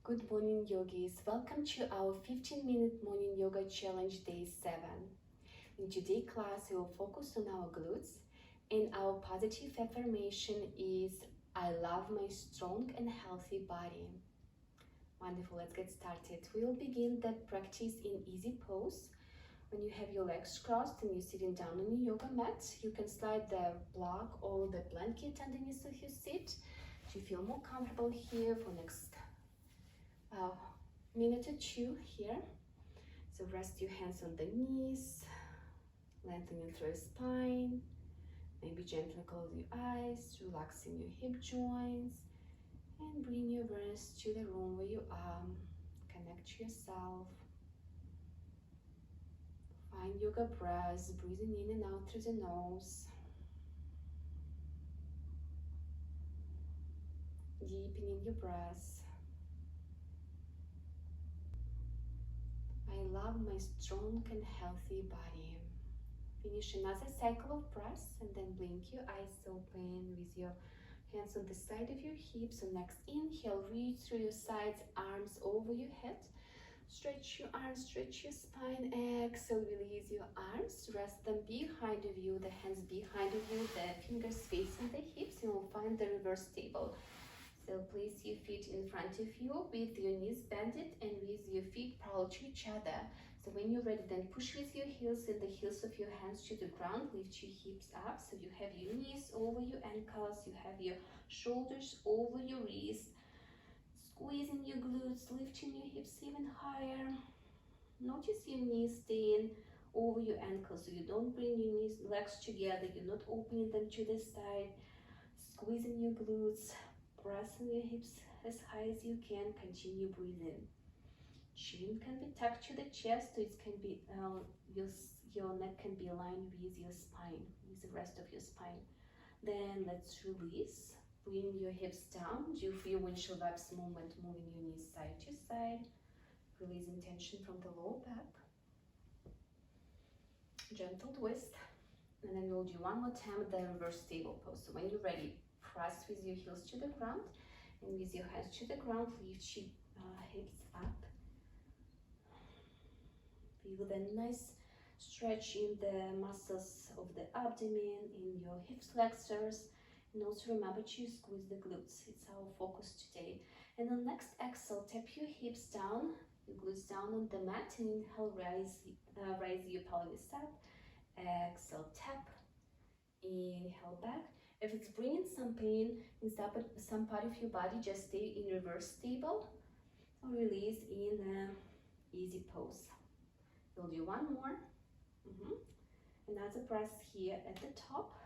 Good morning, yogis. Welcome to our 15-minute morning yoga challenge day 7. In today's class, we will focus on our glutes, and our positive affirmation is I love my strong and healthy body. Wonderful, let's get started. We will begin the practice in easy pose. When you have your legs crossed and you're sitting down on your yoga mat, you can slide the block or the blanket underneath of your seat to feel more comfortable here for next minute or two here. So rest your hands on the knees, lengthening through your spine, maybe gently close your eyes, relaxing your hip joints, and bring your awareness to the room where you are. Connect to yourself. Find yoga breaths, breathing in and out through the nose. Deepening your breath. I love my strong and healthy body. Finish another cycle of breaths and then blink your eyes open with your hands on the side of your hips. So next inhale, reach through your sides, arms over your head. Stretch your arms, stretch your spine. Exhale, release your arms. Rest them behind of you, the hands behind of you, the fingers facing the hips. You will find the reverse table. So place your feet in front of you with your knees bended and with your feet parallel to each other. So when you're ready, then push with your heels and the heels of your hands to the ground. Lift your hips up. So you have your knees over your ankles. You have your shoulders over your wrists. Squeezing your glutes, lifting your hips even higher. Notice your knees staying over your ankles. So you don't bring your knees, legs together. You're not opening them to the side. Squeezing your glutes. Pressing your hips as high as you can. Continue breathing. Chin can be tucked to the chest, so it can be your neck can be aligned with your spine, with the rest of your spine. Then let's release. Bring your hips down. Do your windshield wipes movement, moving your knees side to side. Releasing tension from the lower back. Gentle twist. And then we'll do one more time the reverse table pose. So when you're ready, press with your heels to the ground, and with your hands to the ground, lift your hips up. Feel the nice stretch in the muscles of the abdomen, in your hip flexors, and also remember to squeeze the glutes. It's our focus today. And on next exhale, tap your hips down, your glutes down on the mat, and inhale, raise your pelvis up. Exhale, tap. Inhale back. If it's bringing some pain in some part of your body, just stay in reverse table or release in easy pose. We'll do one more. Another breath here at the top.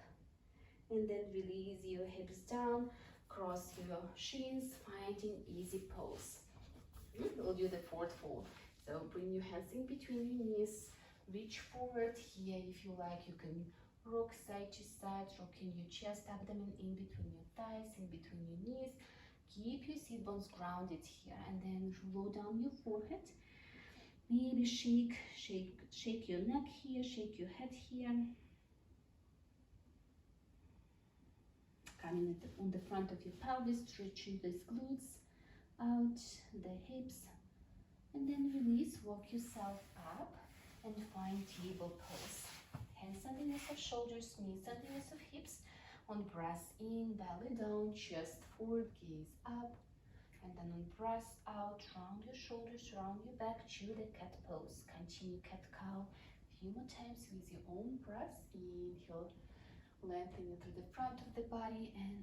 And then release your hips down, cross your shins, finding easy pose. We'll do the fourth fold. So bring your hands in between your knees. Reach forward here if you like. You can rock side to side, rocking your chest, abdomen in between your thighs, in between your knees. Keep your sit bones grounded here, and then roll down your forehead. Maybe shake your neck here, shake your head here. Coming on the front of your pelvis, stretching these glutes out, the hips, and then release. Walk yourself up and find table pose. Hands underneath of shoulders, knees underneath of hips. On breath in, belly down, chest forward, gaze up. And then on breath out, round your shoulders, round your back to the cat pose. Continue cat-cow a few more times with your own breath. Inhale, lengthening through the front of the body, and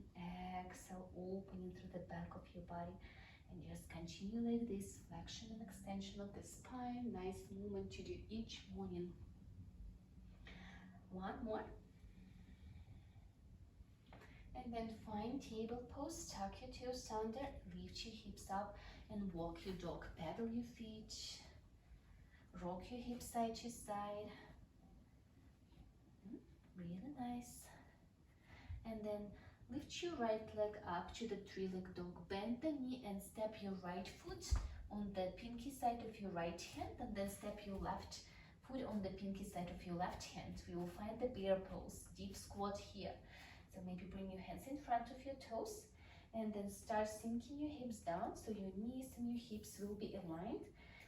exhale, opening through the back of your body. And just continue like this, flexion and extension of the spine. Nice movement to do each morning. One more. And then find table pose, tuck your toes under, lift your hips up and walk your dog. Pedal your feet, rock your hips side to side. Really nice. And then lift your right leg up to the three-leg dog. Bend the knee and step your right foot on the pinky side of your right hand, and then step your left foot on the pinky side of your left hand. We will find the bear pose, deep squat here. So maybe bring your hands in front of your toes And then start sinking your hips down, so your knees and your hips will be aligned,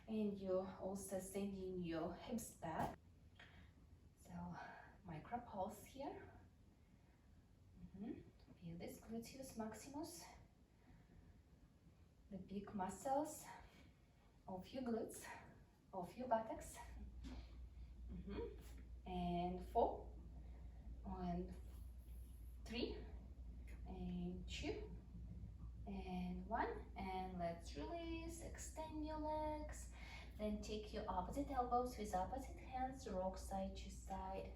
and you're also sending your hips back. So micro pulse here. Feel this gluteus maximus, the big muscles of your glutes, of your buttocks. And 4, and 3, and 2, and 1, and let's release. Extend your legs, then take your opposite elbows with opposite hands, rock side to side.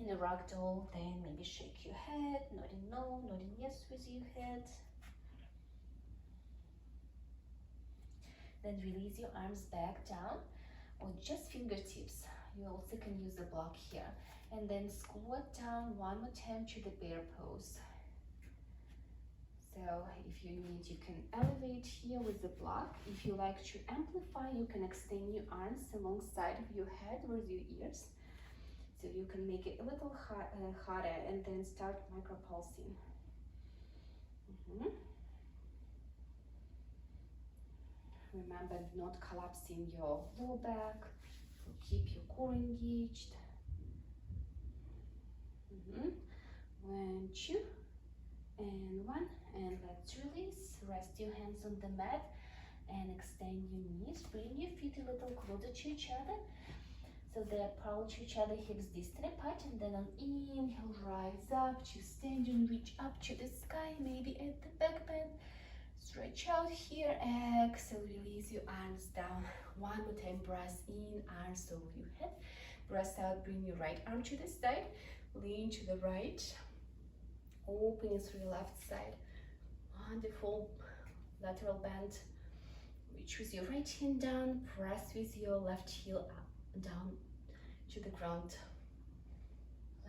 In a ragdoll, then maybe shake your head, nodding no, nodding yes with your head. Then release your arms back down, or just fingertips. You also can use the block here. And then squat down one more time to the bear pose. So if you need, you can elevate here with the block. If you like to amplify, you can extend your arms alongside of your head with your ears. So you can make it a little harder, and then start micropulsing. Remember not collapsing your lower back. So keep your core engaged. 1, 2, and 1, and let's release. Rest your hands on the mat and extend your knees. Bring your feet a little closer to each other, so they are parallel to each other, hips distant apart. And then on inhale, rise up to stand and reach up to the sky, maybe at the back bend. Stretch out here. Exhale, release your arms down. One more time, breath in, arms over your head. Breath out, bring your right arm to the side, lean to the right, opening through the left side. Wonderful lateral bend. Reach with your right hand down, press with your left heel up, down to the ground.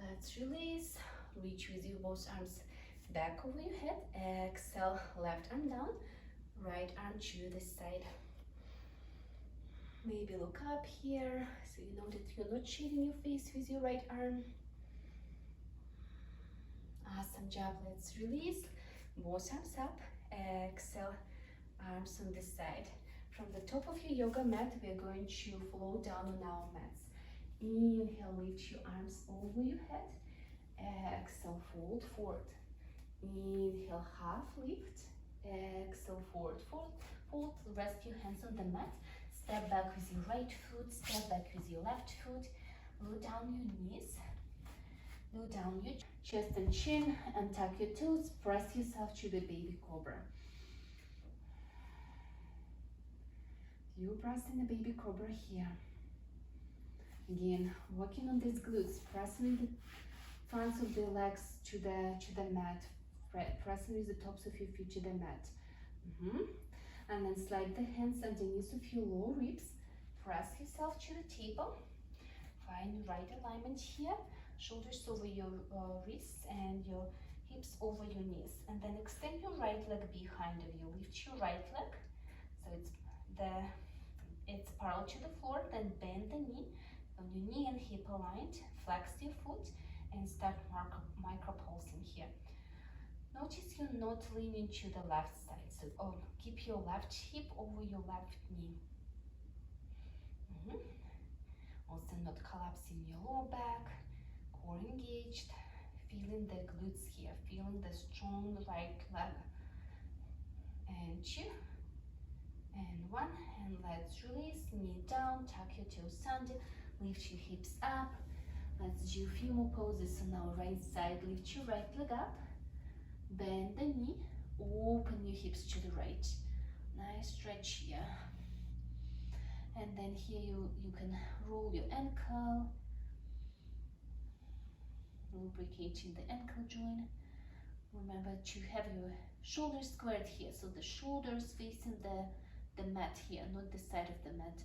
Let's release. Reach with your both arms back over your head. Exhale, left arm down, right arm to the side. Maybe look up here, so you know that you're not shading your face with your right arm. Awesome job. Let's release. Both arms up. Exhale, arms on the side. From the top of your yoga mat, we're going to flow down on our mats. Inhale, lift your arms over your head. Exhale, fold forward. Inhale, half lift. Exhale, forward, fold, fold. Rest your hands on the mat. Step back with your right foot. Step back with your left foot. Low down your knees. Low down your chest and chin, and tuck your toes. Press yourself to the baby cobra. You press in the baby cobra here. Again, working on these glutes, pressing the fronts of the legs to the mat, pressing with the tops of your feet to the mat. And then slide the hands underneath of your lower ribs. Press yourself to the table. Find right alignment here. Shoulders over your wrists and your hips over your knees. And then extend your right leg behind of you. Lift your right leg, so it's parallel to the floor. Then bend the knee, on your knee and hip aligned. Flex your foot and start micropulsing here. Notice you're not leaning to the left side, so keep your left hip over your left knee. Also not collapsing your lower back, core engaged, feeling the glutes here, feeling the strong right leg. And 2, and 1, and let's release. Knee down, tuck your toes under, lift your hips up. Let's do a few more poses on our right side. Lift your right leg up, bend the knee, open your hips to the right. Nice stretch here. And then here you can roll your ankle, lubricating the ankle joint. Remember to have your shoulders squared here, so the shoulders facing the mat here, not the side of the mat.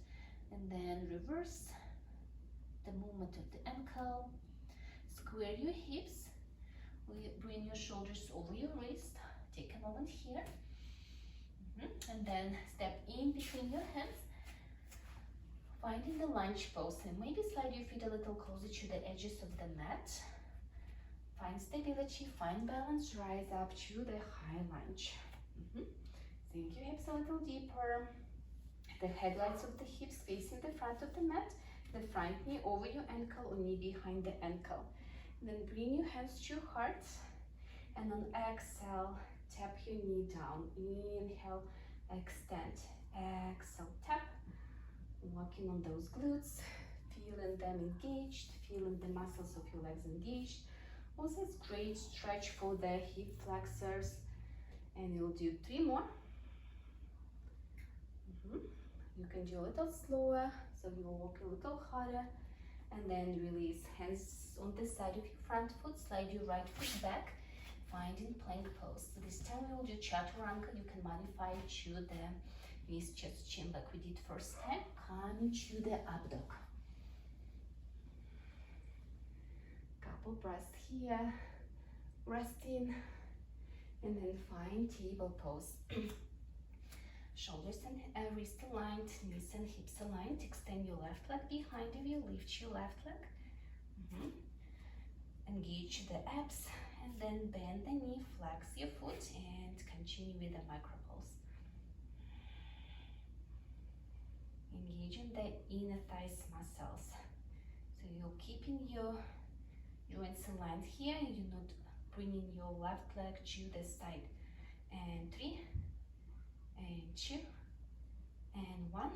And then reverse the movement of the ankle. Square your hips. Bring your shoulders over your wrist. Take a moment here. And then step in between your hands. Finding the lunge pose, and maybe slide your feet a little closer to the edges of the mat. Find Find stability, find balance, rise up to the high lunge. Sink your hips a little deeper. The headlights of the hips facing the front of the mat, the front knee over your ankle or knee behind the ankle. Then bring your hands to your heart, and on exhale, tap your knee down. Inhale, extend. Exhale, tap. Working on those glutes, feeling them engaged, feeling the muscles of your legs engaged. Also, it's great stretch for the hip flexors. And you'll do 3 more. You can do a little slower, so you'll walk a little harder. And then release hands on the side of your front foot, slide your right foot back, finding plank pose. So this time we will do chaturanga. You can modify to the knees, chest, chin like we did first time. Coming to the up dog. Couple breaths here, resting, and then find table pose. Shoulders and wrists aligned, knees and hips aligned. Extend your left leg behind of you, lift your left leg. Engage the abs, and then bend the knee, flex your foot, and continue with the micro pose. Engaging the inner thighs muscles. So you're keeping your joints aligned here, and you're not bringing your left leg to the side. And 3, and 2, and 1.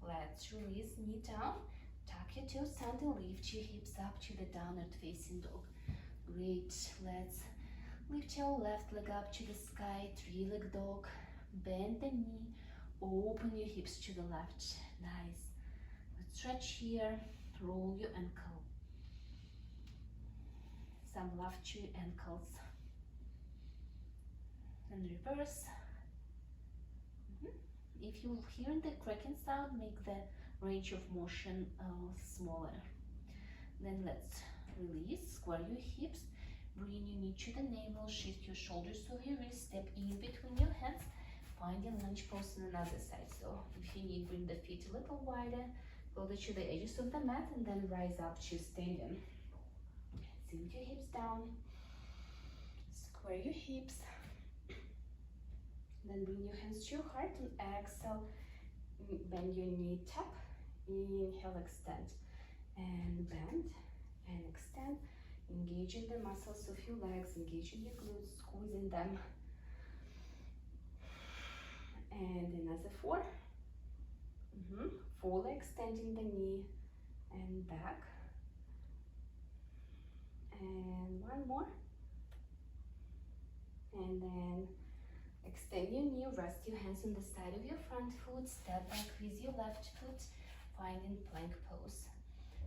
Let's release, knee down. Tuck your toes under, lift your hips up to the downward facing dog. Great. Let's lift your left leg up to the sky, 3-leg dog. Bend the knee, open your hips to the left. Nice. Let's stretch here, roll your ankle. Some love to your ankles. And reverse. If you hear the cracking sound, make the range of motion smaller. Then let's release, square your hips, bring your knee to the navel, shift your shoulders over your wrist, step in between your hands, find your lunge pose on another side. So if you need, bring the feet a little wider, go to the edges of the mat, and then rise up to standing. Sink your hips down, square your hips. Then bring your hands to your heart and exhale, bend your knee, tap, inhale, extend, and bend, and extend, engaging the muscles of your legs, engaging your glutes, squeezing them, and another 4, fully extending the knee and back, and 1 more, and then extend your knee, rest your hands on the side of your front foot, step back with your left foot, finding plank pose.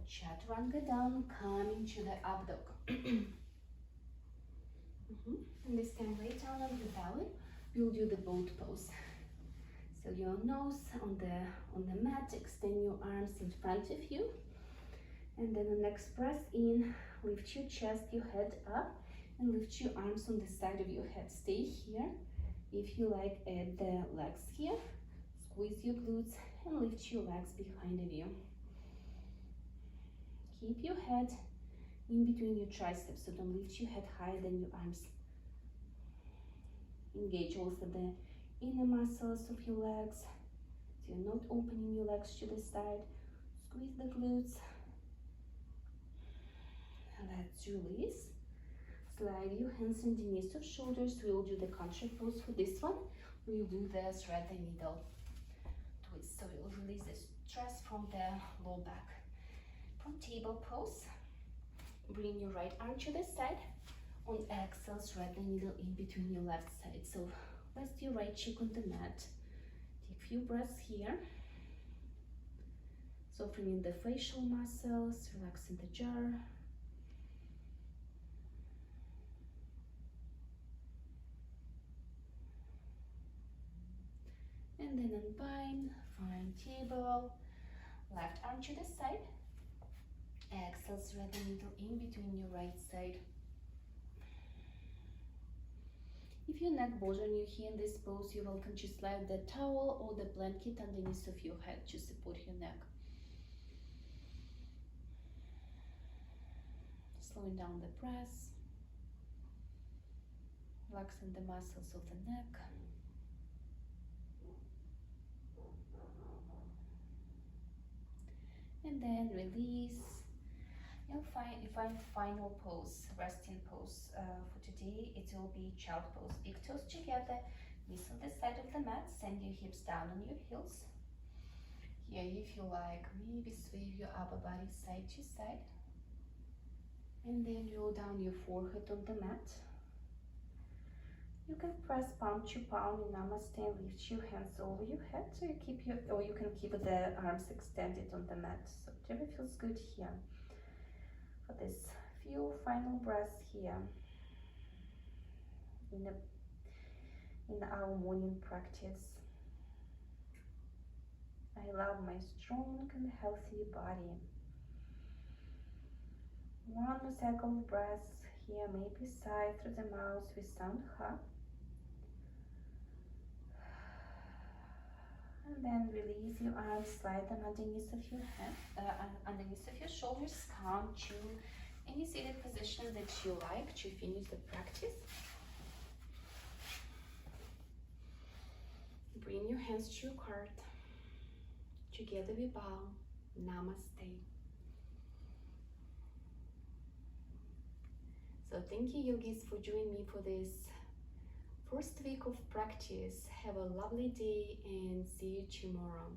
Chaturanga down, coming to the up dog. And this time lay down on your belly, we'll do the boat pose. So your nose on the mat, extend your arms in front of you, and then the next breath in, lift your chest, your head up, and lift your arms on the side of your head. Stay here. If you like, add the legs here, squeeze your glutes, and lift your legs behind of you. Keep your head in between your triceps, so don't lift your head higher than your arms. Engage also the inner muscles of your legs, so you're not opening your legs to the side. Squeeze the glutes. Let's release. Slide your hands underneath your shoulders. We'll do the contra pose for this one. We'll do the thread the needle twist. So we'll release the stress from the low back. From table pose, bring your right arm to the side. On exhale, thread the needle in between your left side. So rest your right cheek on the mat. Take a few breaths here. Softening the facial muscles, relaxing the jaw. And then unbind, find table, left arm to the side. Exhale, thread the needle in between your right side. If your neck bothering you here in this pose, you're welcome to slide the towel or the blanket underneath of your head to support your neck. Slowing down the breath. relaxing the muscles of the neck. And then release. You'll find final pose, resting pose for today. It will be child pose. Big toes together, knees on the side of the mat. Send your hips down on your heels. Here, if you like, maybe sway your upper body side to side. And then roll down your forehead on the mat. You can press palm to palm in Namaste and lift your hands over your head, so you keep or you can keep the arms extended on the mat. So whatever feels good here. For this few final breaths here in our morning practice. I love my strong and healthy body. One more cycle of breaths here, maybe sigh through the mouth with sound ha. And then release your arms, slide them underneath of your head, underneath of your shoulders. Come to any seated position that you like to finish the practice. Bring your hands to your heart. Together we bow. Namaste. So thank you, yogis, for joining me for this first week of practice. Have a lovely day and see you tomorrow.